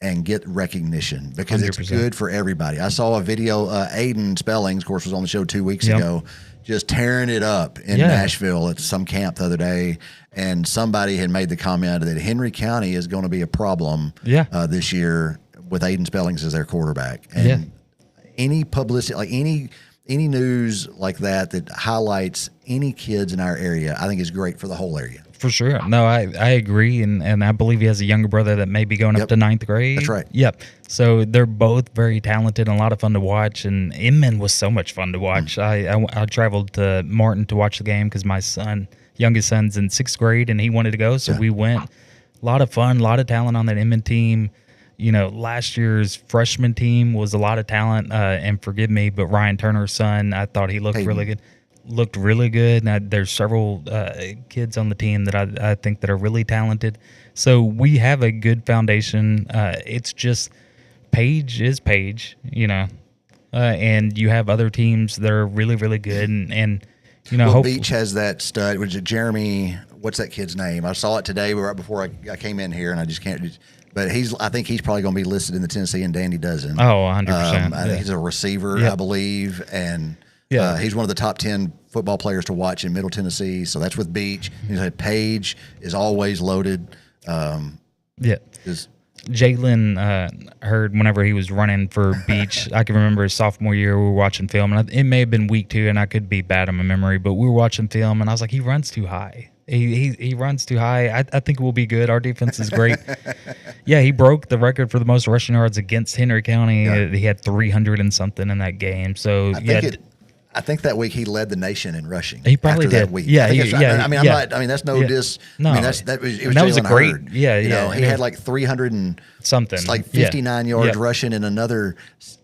and get recognition, because 100%. It's good for everybody. I saw a video, Aiden Spellings, of course, was on the show 2 weeks ago, just tearing it up in Nashville at some camp the other day. And somebody had made the comment that Henry County is going to be a problem this year with Aiden Spellings as their quarterback. And any publicity, like any news like that highlights any kids in our area, I think is great for the whole area. For sure. No, I agree. And I believe he has a younger brother that may be going up to 9th grade. That's right. Yep. So they're both very talented and a lot of fun to watch. And Inman was so much fun to watch. I traveled to Martin to watch the game because my youngest son's in 6th grade and he wanted to go. So we went. A lot of fun, a lot of talent on that Inman team. You know, last year's freshman team was a lot of talent. And forgive me, but Ryan Turner's son, I thought he looked really good. Looked really good. Now, there's several kids on the team that I think that are really talented. So we have a good foundation. It's just Page is Page, you know, and you have other teams that are really, really good. And you know, Beach has that stud, which is Jeremy. What's that kid's name? I saw it today right before I came in here, and I just can't. But I think he's probably going to be listed in the Tennessee and Dandy Dozen. Oh, 100%. I think he's a receiver, I believe, and. He's one of the top 10 football players to watch in Middle Tennessee. So that's with Beach. Page is always loaded. Jalen heard whenever he was running for Beach. I can remember his sophomore year, we were watching film, and it may have been week 2, and I could be bad on my memory, but we were watching film, and I was like, he runs too high. He runs too high. I think we'll be good. Our defense is great. He broke the record for the most rushing yards against Henry County. He had 300 and something in that game. So I think that week he led the nation in rushing. He probably did. That week. Yeah, I mean, that's no diss. No, I mean, it was a great. Hurd. He had like 300 and something, like 59 yards rushing and another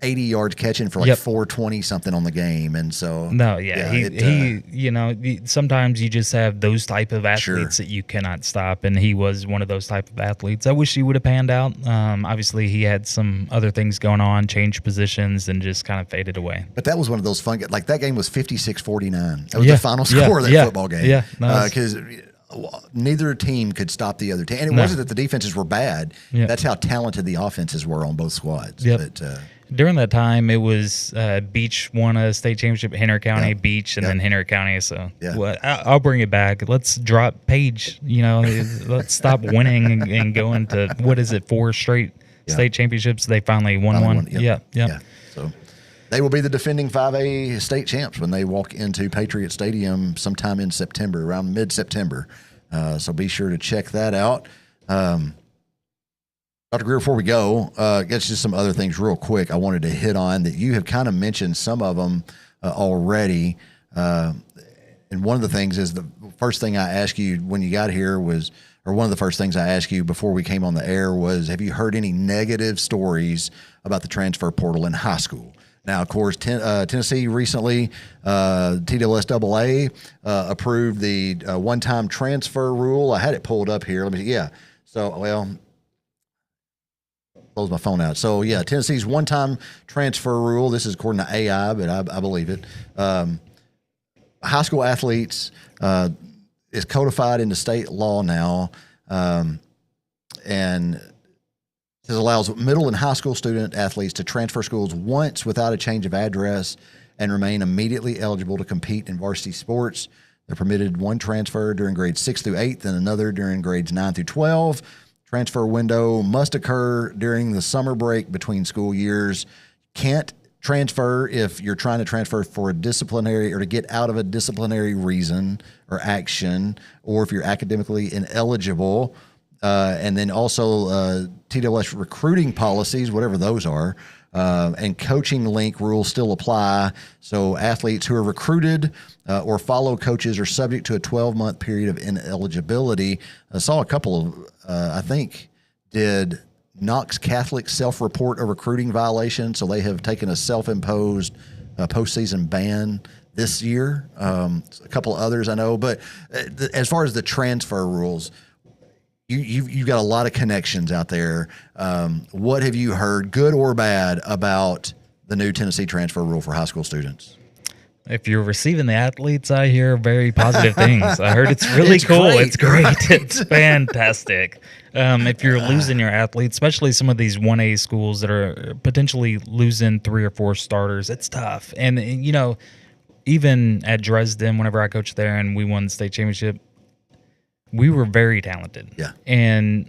80 yards catching for like 420 something on the game. And so he you know, sometimes you just have those type of athletes that you cannot stop, and he was one of those type of athletes. I wish he would have panned out. Obviously, he had some other things going on, changed positions, and just kind of faded away. But that was one of those fun. Like that game was 56-49. That was the final score of that football game. Yeah, because neither team could stop the other team. And it wasn't that the defenses were bad. That's how talented the offenses were on both squads. But, during that time, it was Beach won a state championship, Henry County, Beach, and then Henry County. So I'll bring it back. Let's drop Page. You know, let's stop winning and go into, 4 straight state championships. They finally won one. Yeah. So they will be the defending 5A state champs when they walk into Patriot Stadium sometime in September, around mid-September. So be sure to check that out. Dr. Greer, before we go, get just some other things real quick I wanted to hit on that you have kind of mentioned some of them already. And one of the things is the first thing I asked you when you got here was, or one of the first things I asked you before we came on the air was, have you heard any negative stories about the transfer portal in high school? Now, of course, Tennessee recently, TWSAA approved the one-time transfer rule. I had it pulled up here. Let me see. Yeah. So, close my phone out. So, Tennessee's one-time transfer rule. This is according to AI, but I believe it. High school athletes is codified into state law now, and it allows middle and high school student athletes to transfer schools once without a change of address and remain immediately eligible to compete in varsity sports. They're permitted one transfer during grades 6 through 8 and another during grades 9 through 12. Transfer window must occur during the summer break between school years. Can't transfer if you're trying to transfer for a disciplinary or to get out of a disciplinary reason or action, or if you're academically ineligible. And then also TWS recruiting policies, whatever those are, and coaching link rules still apply. So athletes who are recruited or follow coaches are subject to a 12-month period of ineligibility. I saw a couple of, I think, did Knox Catholic self-report a recruiting violation, so they have taken a self-imposed postseason ban this year. A couple of others I know, but as far as the transfer rules, you've got a lot of connections out there. What have you heard, good or bad, about the new Tennessee transfer rule for high school students? If you're receiving the athletes, I hear very positive things. I heard it's really cool. Great, it's great. right? It's fantastic. If you're losing your athletes, especially some of these 1A schools that are potentially losing 3 or 4 starters, it's tough. And, even at Dresden, whenever I coached there and we won the state championship, we were very talented. Yeah. And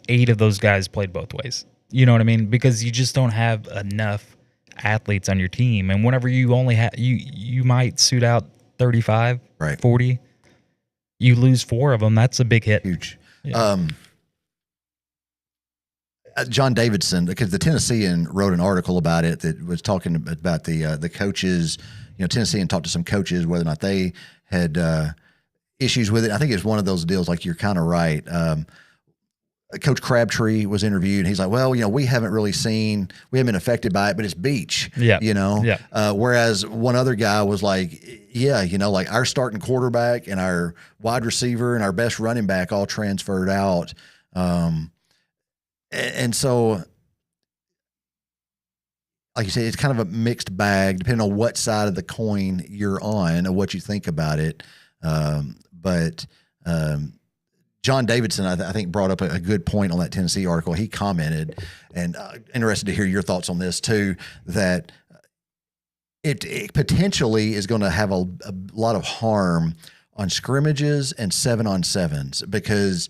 8 of those guys played both ways. You know what I mean? Because you just don't have enough athletes on your team, and whenever you only have you might suit out 35, right, 40, you lose 4 of them. That's a big hit. Huge. Yeah. John Davidson, because the Tennessean wrote an article about it that was talking about the coaches. Tennessean talked to some coaches whether or not they had issues with it. I think it's one of those deals, like you're kind of right. Coach Crabtree was interviewed, and he's like, well, we haven't been affected by it, but it's beach, whereas one other guy was like, like our starting quarterback and our wide receiver and our best running back all transferred out. And so, like you said, it's kind of a mixed bag, depending on what side of the coin you're on or what you think about it. But John Davidson, I think, brought up a good point on that Tennessee article. He commented, and interested to hear your thoughts on this too, that it potentially is going to have a lot of harm on scrimmages and 7-on-7s, because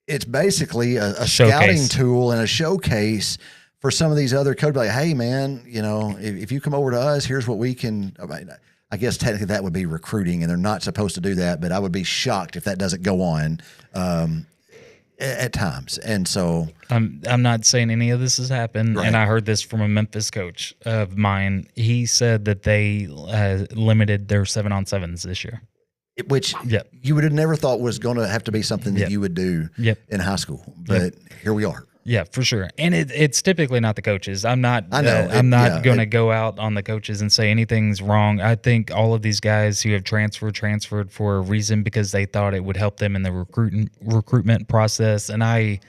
it's basically a scouting tool and a showcase for some of these other coaches. Like, hey, man, if you come over to us, here's what we can. I guess technically that would be recruiting, and they're not supposed to do that, but I would be shocked if that doesn't go on at times. And so I'm not saying any of this has happened, right, and I heard this from a Memphis coach of mine. He said that they limited their 7-on-7s this year, which you would have never thought was going to have to be something that you would do in high school, but here we are. Yeah, for sure. And it's typically not the coaches. I'm not going to go out on the coaches and say anything's wrong. I think all of these guys who have transferred for a reason, because they thought it would help them in the recruitment process. And I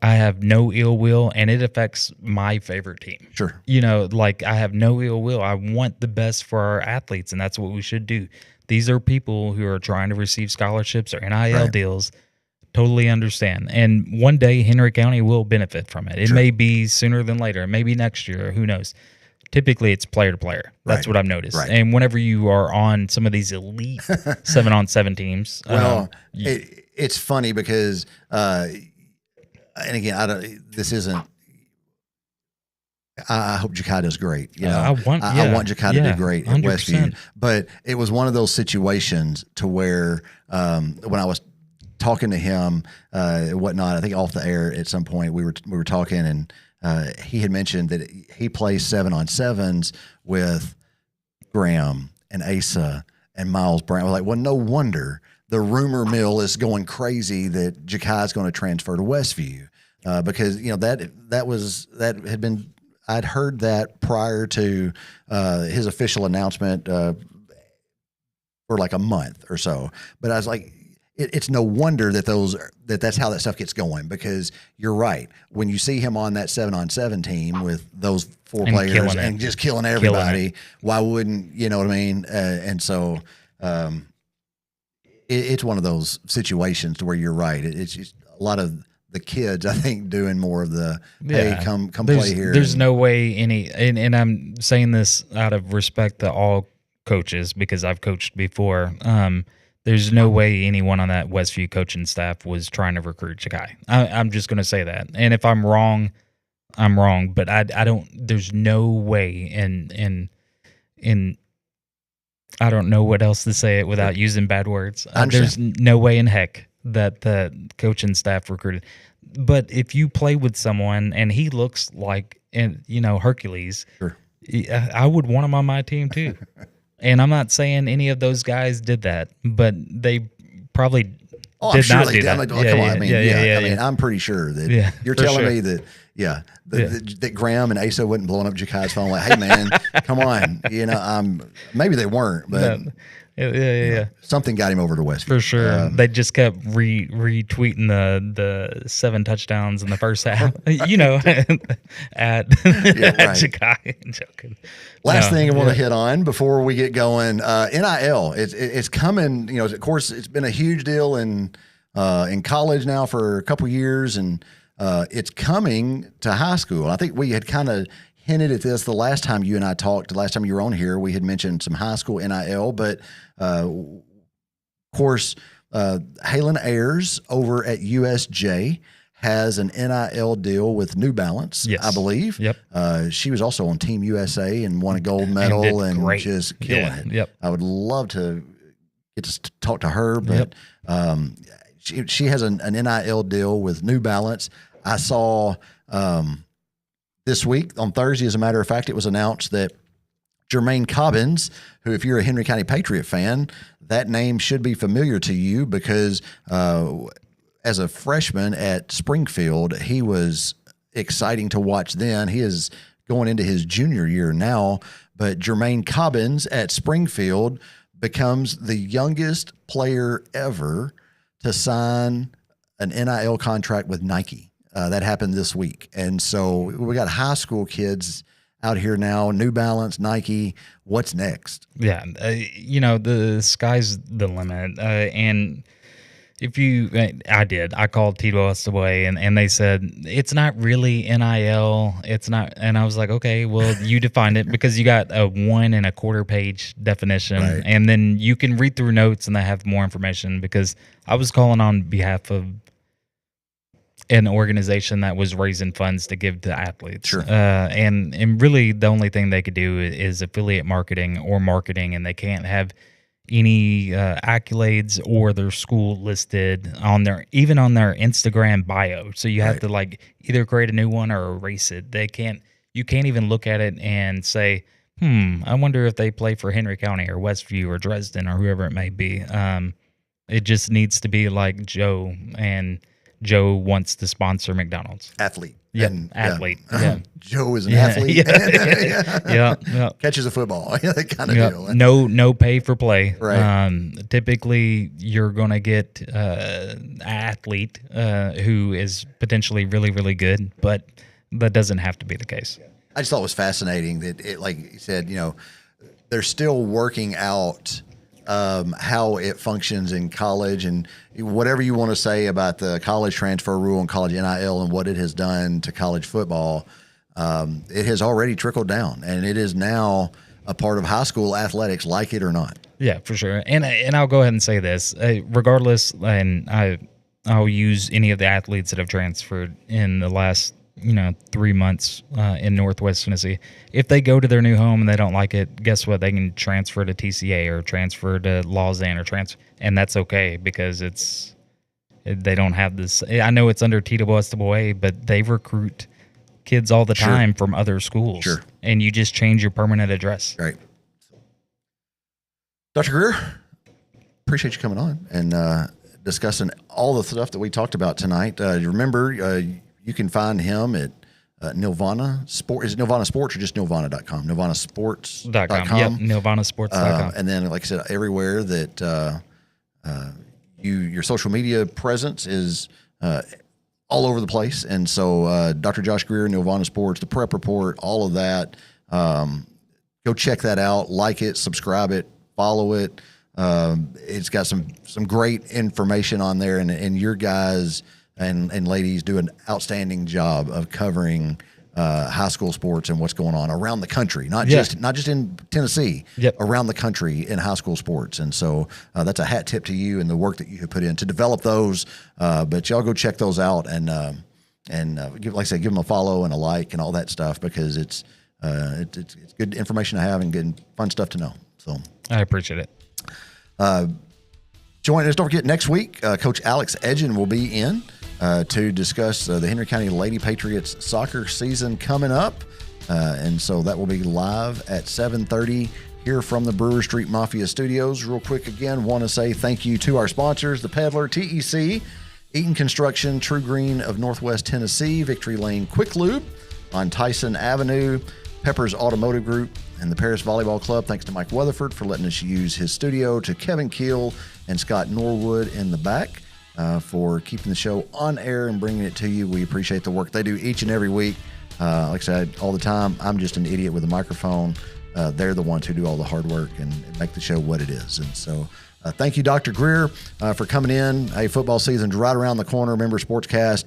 have no ill will, and it affects my favorite team. Sure. I have no ill will. I want the best for our athletes, and that's what we should do. These are people who are trying to receive scholarships or NIL deals. Totally understand. And one day Henry County will benefit from it. It may be sooner than later. It may be next year. Who knows? Typically it's player to player. That's what I've noticed. Right. And whenever you are on some of these elite 7-on-7 teams. Well, it's funny because, and again, this isn't, I hope Ja'Kai does great. I want Ja'Kai to do great at 100%. Westview. But it was one of those situations to where when I was talking to him and whatnot, I think off the air at some point we were talking, and he had mentioned that he plays 7-on-7s with Graham and Asa and Miles Brown. I was like, well, no wonder the rumor mill is going crazy that Ja'Kai is going to transfer to Westview, because that had been, I'd heard that prior to his official announcement for like a month or so. But I was like, it's no wonder that's how that stuff gets going, because you're right. When you see him on that 7-on-7 team with those 4 players and just killing everybody, why wouldn't, you know what I mean? And so it's one of those situations to where you're right. It's just a lot of the kids, I think, doing more of the, hey, come play here. There's no way and I'm saying this out of respect to all coaches, because I've coached before. There's no way anyone on that Westview coaching staff was trying to recruit Ja'Kai. I'm just going to say that. And if I'm wrong, I'm wrong. But I don't. There's no way in I don't know what else to say it without using bad words. There's no way in heck that the coaching staff recruited. But if you play with someone and he looks like Hercules, sure, I would want him on my team too. And I'm not saying any of those guys did that, but they probably Oh, I'm did sure not they do did. that. I'm like, oh, come on. I mean, I mean, yeah. I'm pretty sure that Yeah, you're for telling sure. me that, that Graham and Asa wasn't blowing up Jakai's phone like, hey, man, come on. Maybe they weren't, but No. Yeah. something got him over to Westview. For sure. They just kept retweeting the 7 touchdowns in the first half, at Jakai. Joking. Last thing I want to hit on before we get going, NIL. It's coming. Of course, it's been a huge deal in college now for a couple years, and it's coming to high school. I think we had kind of hinted at this the last time you and I talked. The last time you were on here, we had mentioned some high school NIL, but of course, Halen Ayers over at USJ has an NIL deal with New Balance, yes. I believe. Yep. She was also on Team USA and won a gold medal and just killing it. Yep. I would love to get to talk to her, but she has an NIL deal with New Balance. I saw this week on Thursday, as a matter of fact, it was announced that Jermaine Cobbins, who, if you're a Henry County Patriot fan, that name should be familiar to you because as a freshman at Springfield, he was exciting to watch then. He is going into his junior year now, but Jermaine Cobbins at Springfield becomes the youngest player ever to sign an NIL contract with Nike. That happened this week. And so we got high school kids out here now, New Balance, Nike. What's next? Yeah. The sky's the limit. And I called Tito Estaway and they said, it's not really NIL. It's not. And I was like, okay, well, you defined it because you got a 1 1/4 page definition. Right. And then you can read through notes and they have more information because I was calling on behalf of an organization that was raising funds to give to athletes. Sure. And really the only thing they could do is affiliate marketing, and they can't have any accolades or their school listed on their Instagram bio. So you have to either create a new one or erase it. You can't even look at it and say, I wonder if they play for Henry County or Westview or Dresden or whoever it may be. It just needs to be like Joe, and Joe wants to sponsor McDonald's. Athlete. Yeah, and, athlete. Yeah. Joe is an athlete. Yeah. Catches a football. That kind of deal. No pay for play. Right. Typically, you're going to get an athlete who is potentially really, really good, but that doesn't have to be the case. I just thought it was fascinating that it, like you said, they're still working out how it functions in college, and whatever you want to say about the college transfer rule and college NIL and what it has done to college football, it has already trickled down, and it is now a part of high school athletics, like it or not. Yeah, for sure. And I'll go ahead and say this, regardless, and I'll use any of the athletes that have transferred in the last 3 months in Northwest Tennessee. If they go to their new home and they don't like it, guess what? They can transfer to TCA or transfer to Lausanne and that's okay because they don't have this. I know it's under Tito Estaway, but they recruit kids all the time from other schools. Sure. And you just change your permanent address. Right. Dr. Greer, appreciate you coming on and discussing all the stuff that we talked about tonight. Remember, you can find him at Nirvana Sport. Is it Nirvana Sports or just Nirvana.com? NirvanaSports.com. Yep, NirvanaSports.com. And then, like I said, everywhere that your social media presence is all over the place. And so Dr. Josh Greer, Nirvana Sports, the Prep Report, all of that. Go check that out. Like it, subscribe it, follow it. It's got some great information on there, and your guys and ladies do an outstanding job of covering high school sports and what's going on around the country, not just in Tennessee, around the country in high school sports. And so that's a hat tip to you and the work that you have put in to develop those. But y'all go check those out and give them a follow and a like and all that stuff, because it's good information to have and good fun stuff to know. So I appreciate it. Join us. Don't forget, next week, Coach Alex Edgen will be in to discuss the Henry County Lady Patriots soccer season coming up. And so that will be live at 7:30 here from the Brewer Street Mafia Studios. Real quick again, want to say thank you to our sponsors, The Peddler, TEC, Eaton Construction, True Green of Northwest Tennessee, Victory Lane Quick Lube on Tyson Avenue, Peppers Automotive Group, and the Paris Volleyball Club. Thanks to Mike Weatherford for letting us use his studio, to Kevin Keel and Scott Norwood in the back for keeping the show on air and bringing it to you. We appreciate the work they do each and every week. Like I said, all the time, I'm just an idiot with a microphone. They're the ones who do all the hard work and make the show what it is. And so thank you, Dr. Greer, for coming in. Hey, football season's right around the corner. Remember, SportsCast,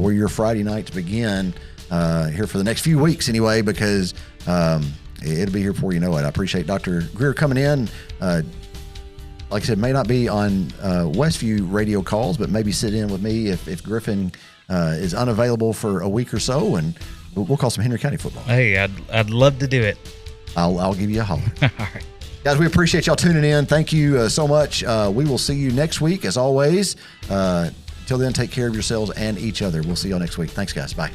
we're your Friday nights begin here for the next few weeks anyway, because it'll be here before you know it. I appreciate Dr. Greer coming in. Like I said, may not be on Westview radio calls, but maybe sit in with me if Griffin is unavailable for a week or so, and we'll call some Henry County football. Hey, I'd love to do it. I'll give you a holler. All right. Guys, we appreciate y'all tuning in. Thank you so much. We will see you next week, as always. Until then, take care of yourselves and each other. We'll see y'all next week. Thanks, guys. Bye.